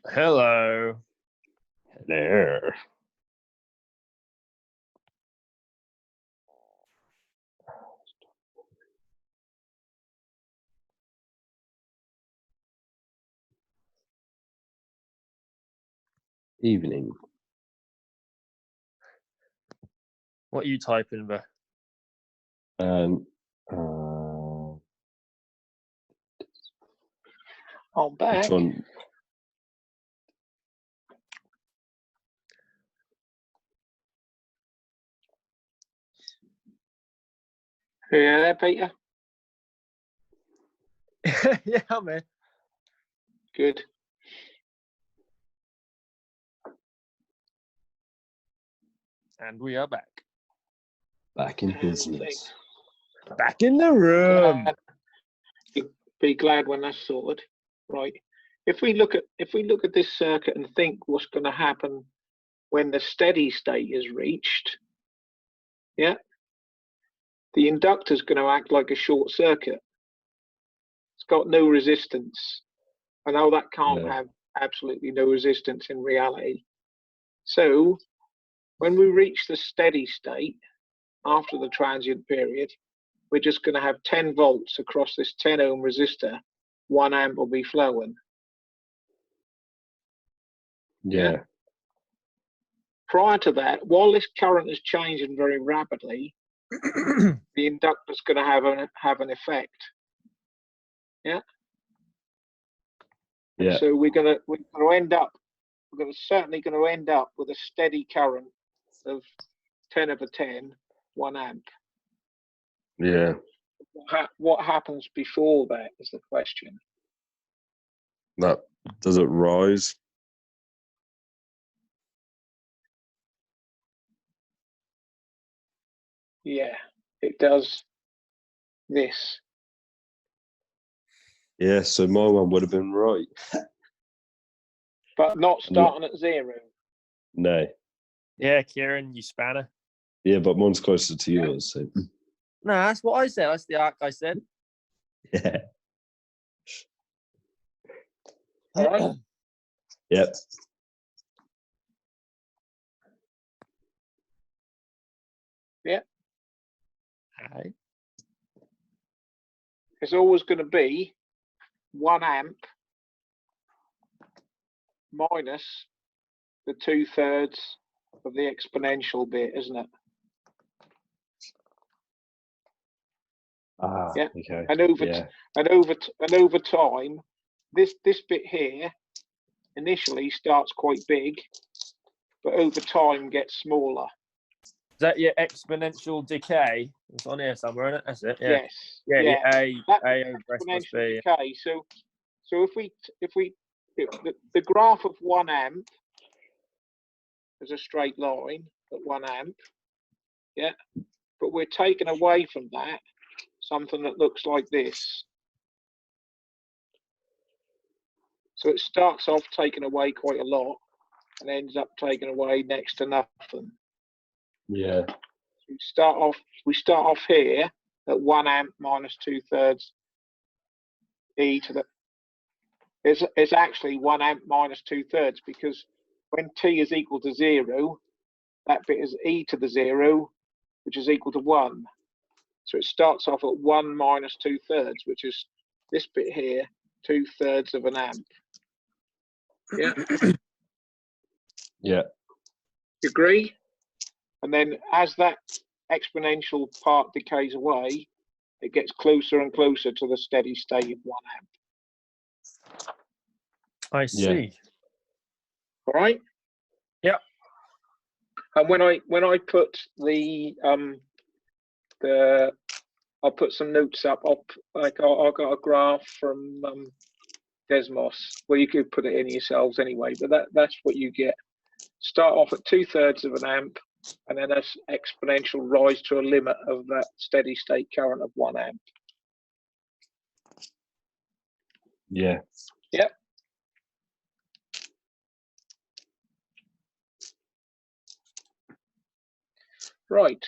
Hello. There. Evening. What are you typing there? And I'm back. which one? Yeah, there, Peter. Yeah, I'm here. Good. And we are back. Back in business. Back in the room. Be glad when that's sorted. Right. If we look at this circuit and think what's going to happen when the steady state is reached, yeah, the inductor is going to act like a short circuit. It's got no resistance. I know that can't have absolutely no resistance in reality. So when we reach the steady state after the transient period, we're just going to have 10 volts across this 10 ohm resistor. 1 amp will be flowing. Yeah. Prior to that, while this current is changing very rapidly, the inductor is going to have an effect. Yeah. Yeah. So we're certainly going to end up with a steady current of 10 over 10, 1 amp. Yeah. What happens before that is the question. That does it rise? Yeah, it does this. Yeah, so my one would have been right. But not starting at 0. No. Yeah, Kieran, you spanner. Yeah, but mine's closer to yours. So. No, that's what I said. That's the arc I said. Yeah. All right. Yep. Yeah. Hi. It's always going to be 1 amp minus the 2/3 of the exponential bit, isn't it? Yeah. Okay. And over time, this bit here initially starts quite big, but over time gets smaller. Is that your exponential decay? It's on here somewhere, isn't it? That's it. Yeah. Yes. Yeah. That A over S must be. decay. So if the graph of 1 amp is a straight line at 1 amp, yeah, but we're taking away from that something that looks like this. So it starts off taking away quite a lot and ends up taking away next to nothing. Yeah. So we start off here at 1 amp minus 2/3 e to the. It's actually 1 amp minus 2/3 because when t is equal to 0, that bit is e to the 0, which is equal to 1. So it starts off at 1 minus 2/3, which is this bit here, 2/3 of an amp. Yeah. Yeah. You agree? And then as that exponential part decays away, it gets closer and closer to the steady state of 1 amp. I see. Yeah. All right. Yep. And when I put I'll put some notes up. I got a graph from Desmos. Well, you could put it in yourselves anyway, but that's what you get. Start off at 2/3 of an amp, and then an exponential rise to a limit of that steady state current of 1 amp. Yeah. Yep. Right.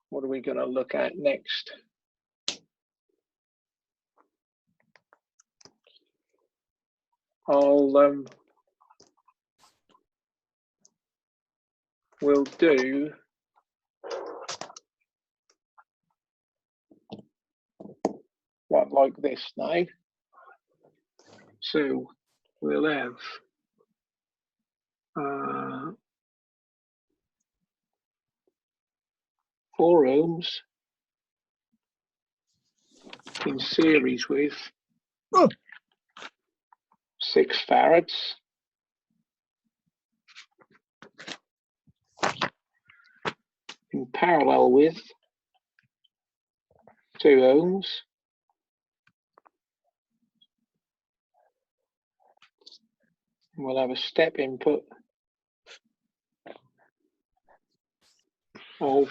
What are we going to look at next? we'll do what, like this now. So we'll have 4 ohms in series with 6 farads. In parallel with 2 ohms. We'll have a step input of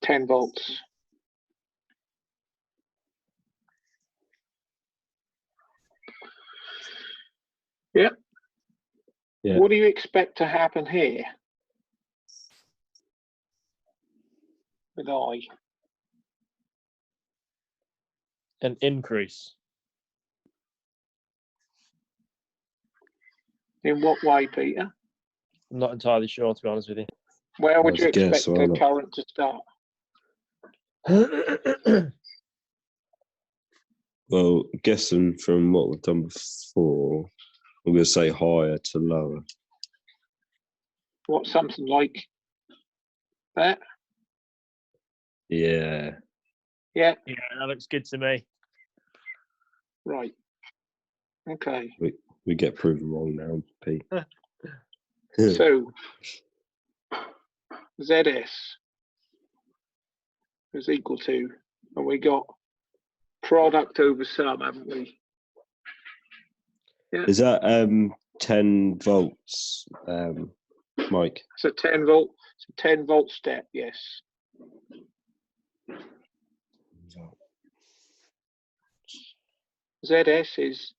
10 volts. Yeah. Yeah. What do you expect to happen here with I? An increase. In what way, Peter? I'm not entirely sure, to be honest with you. Where would I'd you guess, expect the why not? current to start? Well, guessing from what we've done before, I'm going to say higher to lower. What, something like that? Yeah. Yeah, Yeah, that looks good to me. right. Okay. We get proven wrong now, Pete. So ZS is equal to, and we got product over sum, haven't we? Is that 10 volts, Mike? It's a 10 volt step, yes. ZS is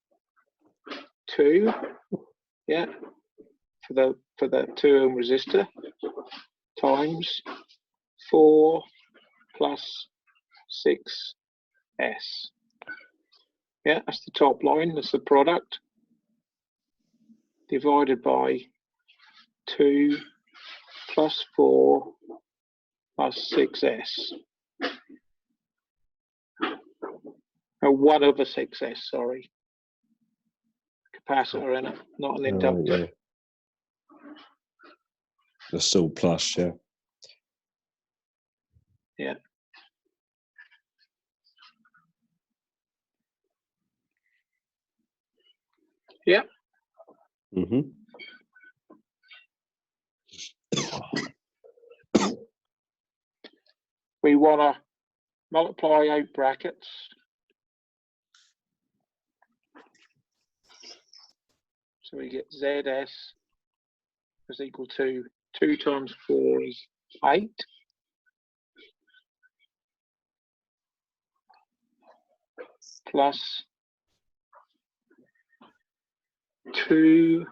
2, yeah, for the 2 ohm resistor, times 4 plus 6S. Yeah, that's the top line, that's the product, divided by 2 plus 4 plus 6S. 1 over 6S, sorry. Capacitor in it, not an inductor. Yeah. That's still plus, yeah. Yeah. Yeah. Mm-hmm. We want to multiply 8 brackets. So we get ZS is equal to 2 times 4 is 8. Plus 2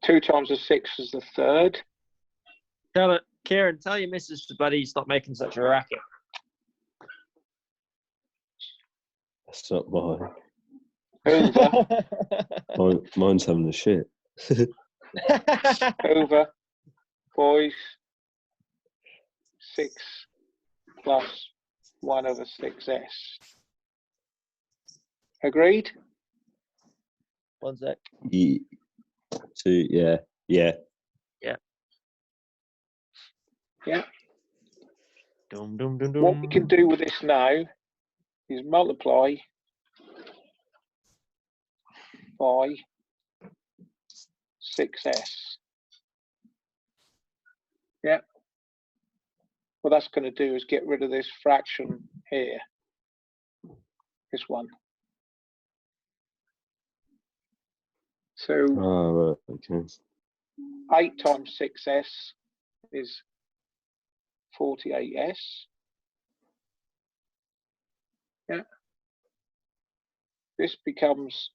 2 times the 6 is the third. Kieran, tell your missus to buddy stop making such a racket. That's not mine. Over. Mine's having the shit. Over, boys, 6 plus 1 over 6S. Agreed? One sec. Yeah. Yeah. Yeah. Dum, dum, dum, What we can do with this now is multiply by 6S. Yeah. What that's going to do is get rid of this fraction here. This one. So Oh, right. Okay. 8 times 6S is 48S. Yeah. This becomes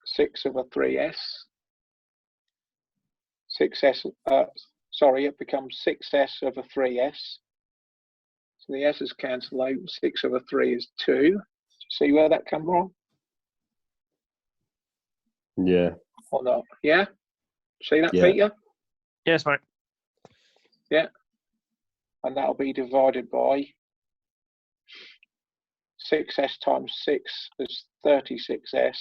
6 over 3S. 6s, sorry, it becomes 6s over 3s. So the s's cancel out, 6 over 3 is 2. Do you see where that come from? Yeah. Or not? Yeah? See that, Yeah. Peter? Yes, mate. Yeah. And that'll be divided by 6s times 6 is 36s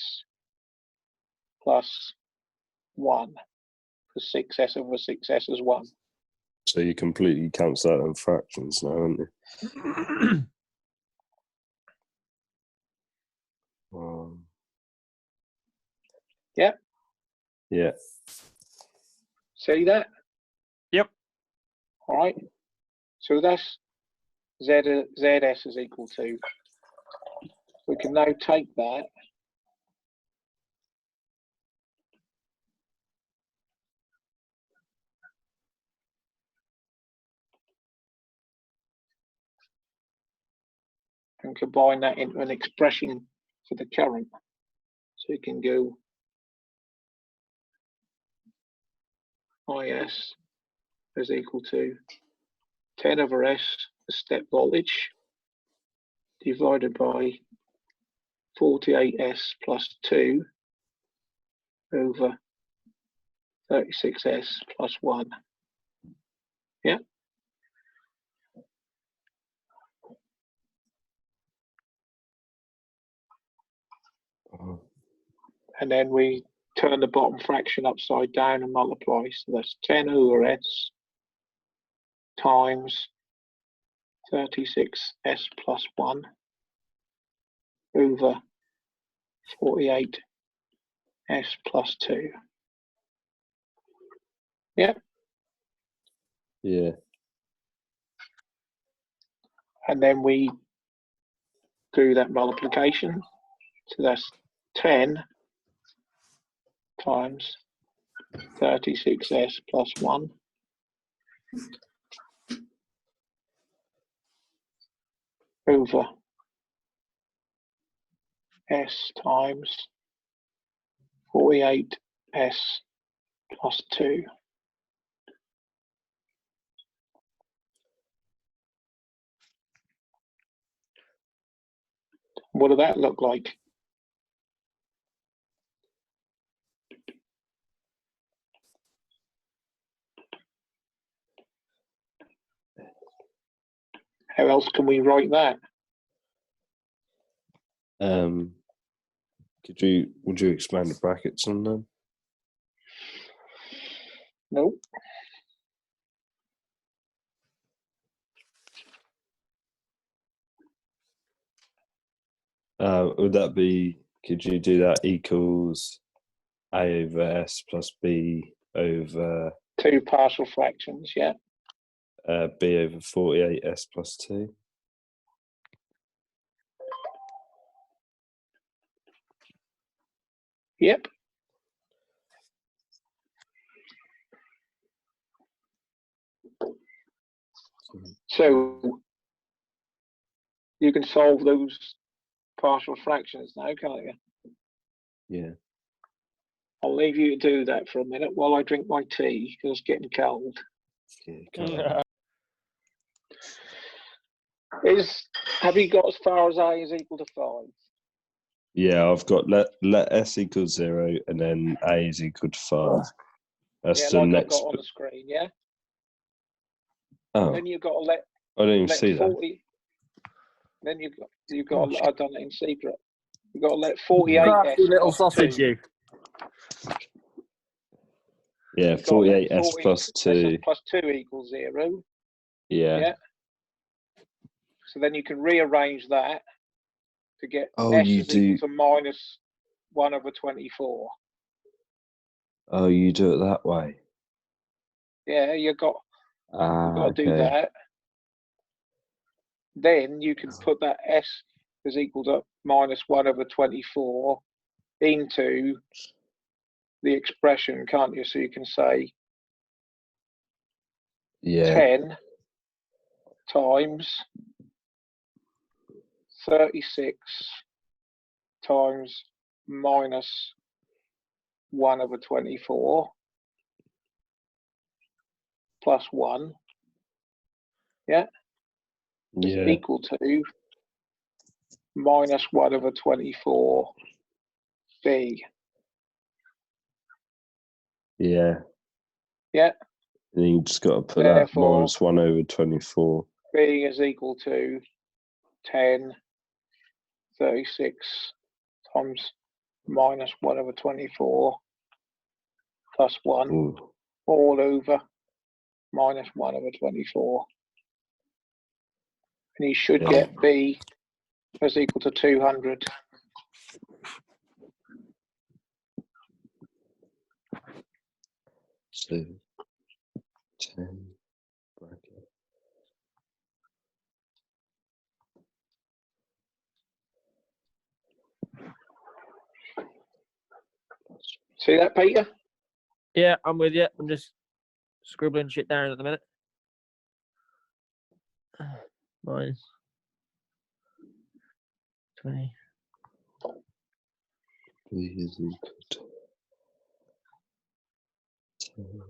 plus 1. Because 6s over 6s is 1. So you completely cancel out in fractions now, aren't you? Yeah. Yeah. See that? Yep. All right. So that's ZS is equal to. We can now take that and combine that into an expression for the current. So you can go IS is equal to 10 over S, the step voltage, divided by 48S plus 2 over 36S plus 1. Yeah. And then we turn the bottom fraction upside down and multiply. So that's 10 over S times 36S plus 1 over 48S plus 2. Yeah. Yeah. And then we do that multiplication. So that's 10 times 36S plus 1 over S times 48S plus 2. What did that look like? How else can we write that? Would you expand the brackets on them? Nope. Would that be, could you do that equals A over S plus B over 2 partial fractions, yeah. B over 48S plus 2? Yep. So you can solve those partial fractions now, can't you? Yeah. I'll leave you to do that for a minute while I drink my tea because it's getting cold. Yeah. Have you got as far as A is equal to 5? Yeah, I've got let S equal 0 and then A is equal to 5. That's Yeah, the like I've next. got on the screen, yeah? Oh, Then you've got to let I didn't even see 40. Then you've got Oh, I've done it in secret. You've got to let 48S Crafty little plus sausage, 2. you. that. Yeah, You've got to let 48S 40 plus 2. plus 2 equals 0. Yeah. Yeah. So then you can rearrange that to get Oh, S you is do. equal to minus 1 over 24. Oh, you do it that way. Yeah, you've got to do Okay. that. Then you can put that S is equal to minus 1 over 24 into the expression, can't you? So you can say Yeah. 10 times 36 times minus 1 over 24 plus 1, is Yeah. equal to minus 1 over 24 B. Yeah. Yeah. And you just got to put Therefore, that minus 1 over 24. B is equal to 10, 36 times minus 1 over 24 plus 1 Ooh. all over minus 1 over 24. And you should Yeah. get B is equal to 200. So 10 bracket. See that, Peter? Yeah, I'm with you. I'm just scribbling shit down at the minute. Minus 20. B is equal to 10.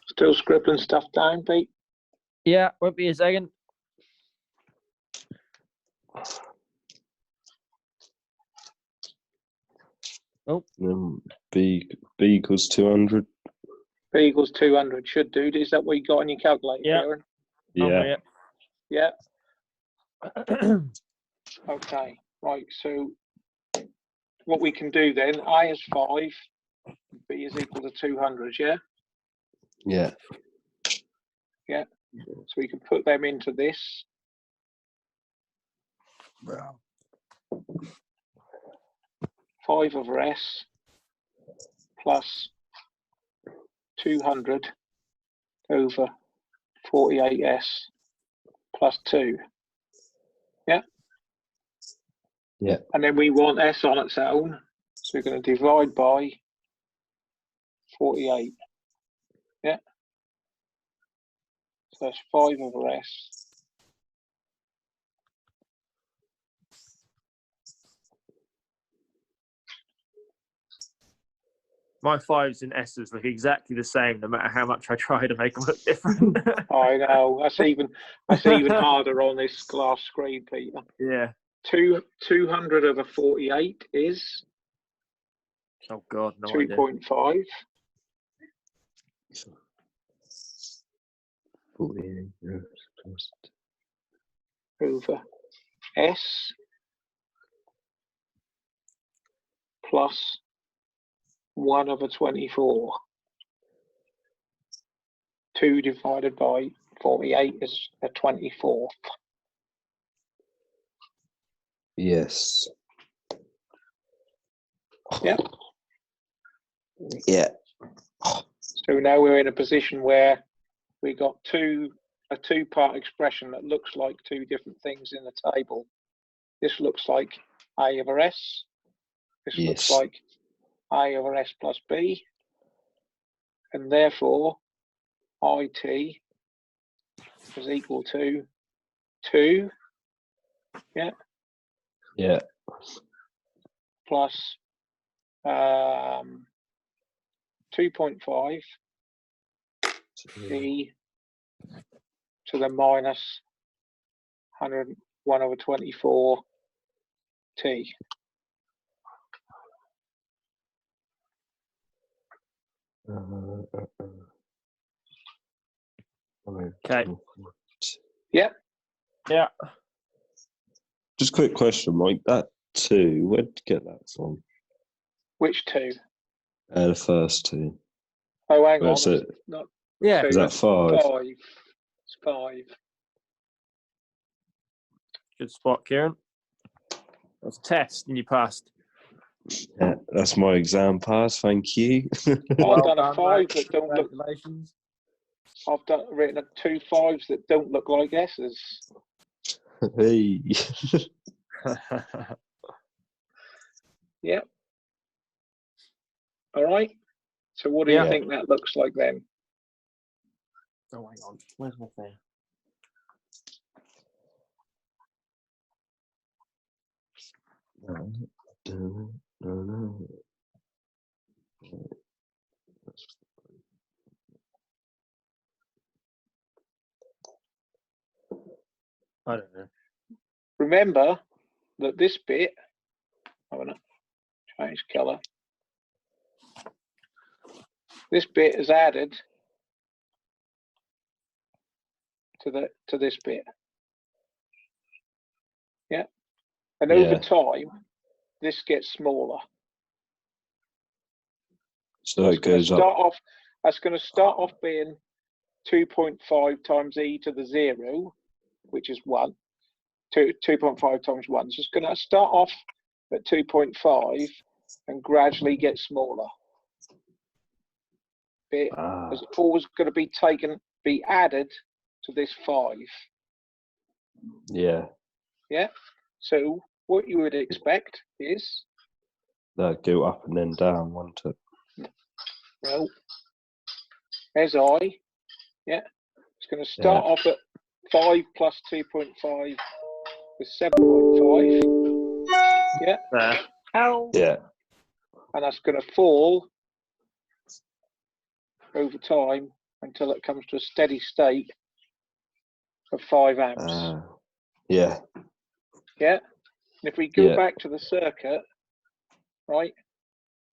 Still scribbling stuff down, Pete? Yeah, won't be a second. Oh, B equals 200. B equals 200 should do. Is that what you got on your calculator, Yeah. Kieran? Yeah. Yeah. yeah. Okay. Right. So what we can do then, I is 5, B is equal to 200, yeah? Yeah. Yeah. So we can put them into this. Wow. 5 over S plus 200 over 48S plus 2. Yeah? Yeah. And then we want S on its own. So we're going to divide by 48. Yeah? So that's 5 over S. My 5s and S's look exactly the same, no matter how much I try to make them look different. I know. That's even harder on this glass screen, Peter. Yeah. 200 over 48 is Oh God, no idea. 2.5. 48 Over S plus 1 over 24. 2 divided by 48 is a 24th. Yes. Yeah. Yeah. So now we're in a position where we got a two-part expression that looks like two different things in the table. This looks like A over S. This looks Yes. like A over S plus B. And therefore, IT is equal to 2, yeah, Yeah. plus 2.5 E to the minus 101 over 24 T. Okay. Yeah. Yeah. Just a quick question, Mike. That 2, where'd you get that from? Which 2? The first 2. Oh, hang Where on. is it? Not Yeah. 2, Is that that's 5? 5. It's 5. Good spot, Kieran. That's a test and you passed. Yeah, that's my exam pass. Thank you. I've done a done, 5 mate. that don't look. Congratulations. I've written 2 5s that don't look like S's. Hey. Yep. All right. So what do you Yeah. think that looks like then? Oh, hang on. Where's my thing? I don't know. Remember that this bit, I'm going to change colour. This bit is added to this bit. Yeah. And over Yeah. time, this gets smaller. So it goes up. That's going to start off being 2.5 times e to the 0, which is 1. 2.5 times 1. So it's going to start off at 2.5 and gradually get smaller. It's always going to be added to this 5. Yeah. Yeah. So what you would expect is That go up and then down, won't it? well, as I, yeah, it's going to start off at 5 plus 2.5 is 7.5. Yeah. There. How? Yeah. And that's going to fall over time until it comes to a steady state of 5 amps. Yeah. Yeah. And if we go back to the circuit, right,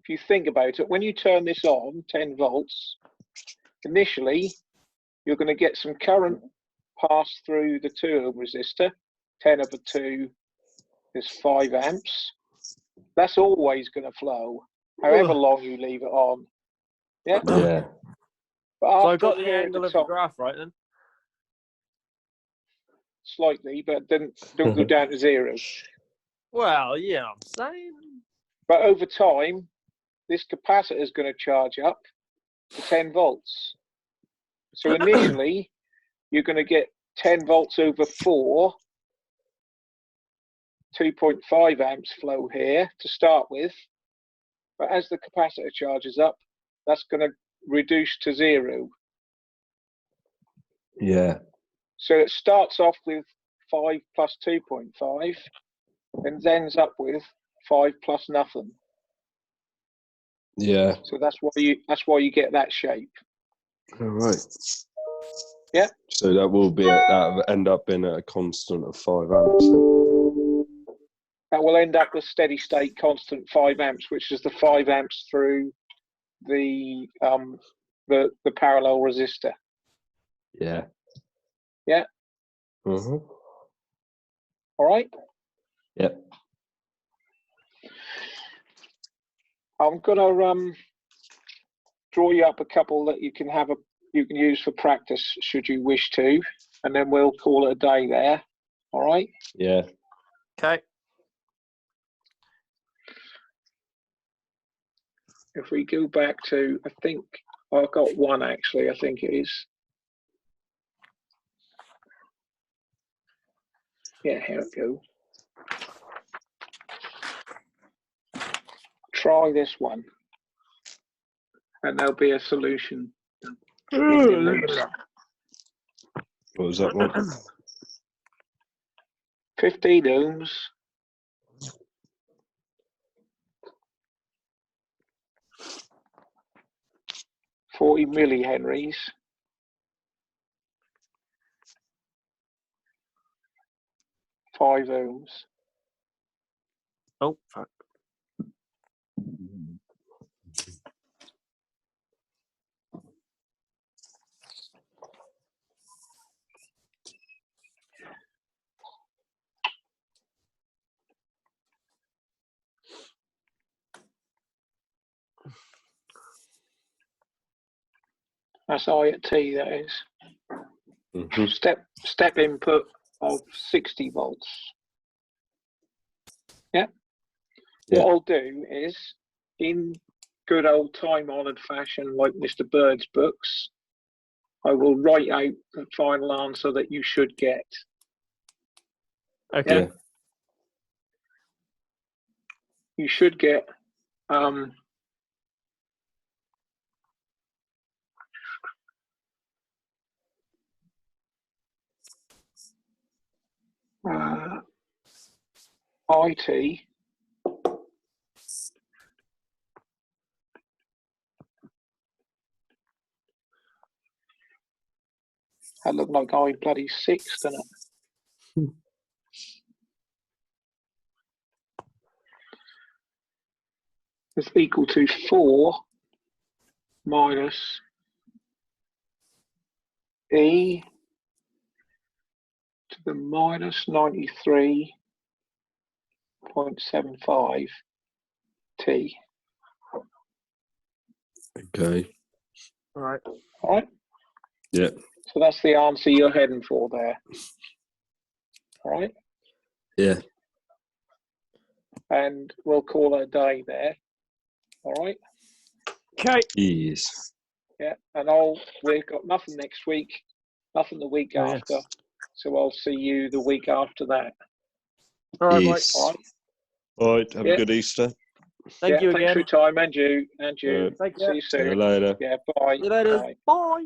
if you think about it, when you turn this on, 10 volts, initially, you're going to get some current pass through the 2 ohm resistor. 10 over 2 is 5 amps. That's always going to flow, however long you leave it on. Yeah. Yeah. But So I after got a the period angle of the time, graph right then. slightly, but then don't go down to 0. Well, yeah, I'm saying. But over time, this capacitor is going to charge up to 10 volts. So initially, you're going to get 10 volts over 4, 2.5 amps flow here to start with. But as the capacitor charges up, that's going to reduce to 0. Yeah. So it starts off with 5 plus 2.5 and ends up with 5 plus nothing. Yeah. So that's why you get that shape. All right. Yeah. So that will end up being at a constant of 5 amps. That will end up with steady state constant 5 amps, which is the 5 amps through the parallel resistor. Yeah. Yeah. Mm-hmm. All right. Yep. I'm gonna draw you up a couple that you can use for practice should you wish to, and then we'll call it a day there. All right. Yeah. Okay. If we go back to, I think I've got one actually. I think it is. Yeah, here we go. Try this one, and there'll be a solution. What was that one? 15 ohms. 40 millihenries. 5 ohms. Oh, fuck. That's I at T, that is. Mm-hmm. Step input of 60 volts. Yeah. Yeah. What I'll do is, in good old time-honoured fashion, like Mr. Bird's books, I will write out the final answer that you should get. Okay. Yeah. You should get IT. That looked like I bloody 6, didn't it? It's equal to 4 minus E to the minus 93.75 T. Okay. All right. All right. Yeah. So that's the answer you're heading for there. All right. Yeah. And we'll call it a day there. All right. Okay. Yes. Yeah. And we've got nothing next week, nothing the week Oh, after. yes. So I'll see you the week after that. All right, Mike. Yes. All right. All right. Have Yeah. a good Easter. Thank you Thanks again. for your time, and you. Yeah. See Take care. you See you soon. later. Yeah. Bye. See you later. Bye. Bye.